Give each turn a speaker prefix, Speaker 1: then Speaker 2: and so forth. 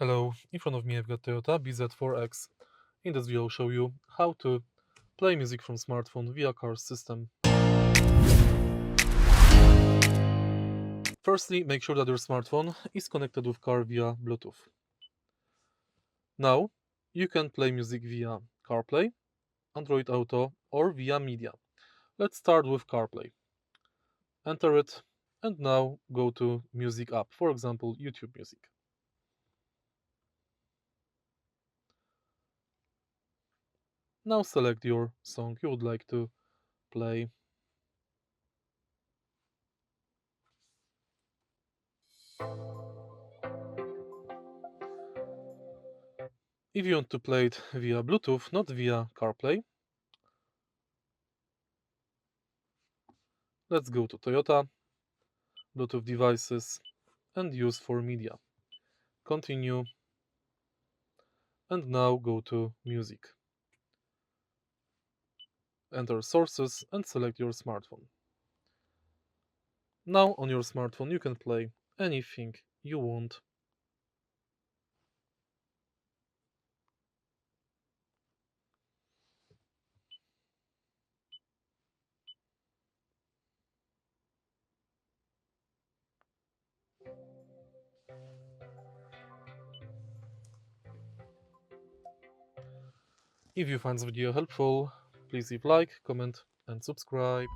Speaker 1: Hello, in front of me I've got Toyota BZ4X. In this video I'll show you how to play music from smartphone via car system. Firstly, make sure that your smartphone is connected with car via Bluetooth. Now, you can play music via CarPlay, Android Auto or via media. Let's start with CarPlay. Enter it and now go to Music app, for example YouTube Music. Now select your song you would like to play. If you want to play it via Bluetooth, not via CarPlay, let's go to Toyota, Bluetooth devices, and use for media. Continue, and now go to Music. Enter sources and select your smartphone. Now on your smartphone you can play anything you want. If you find this video helpful, please leave like, comment and subscribe.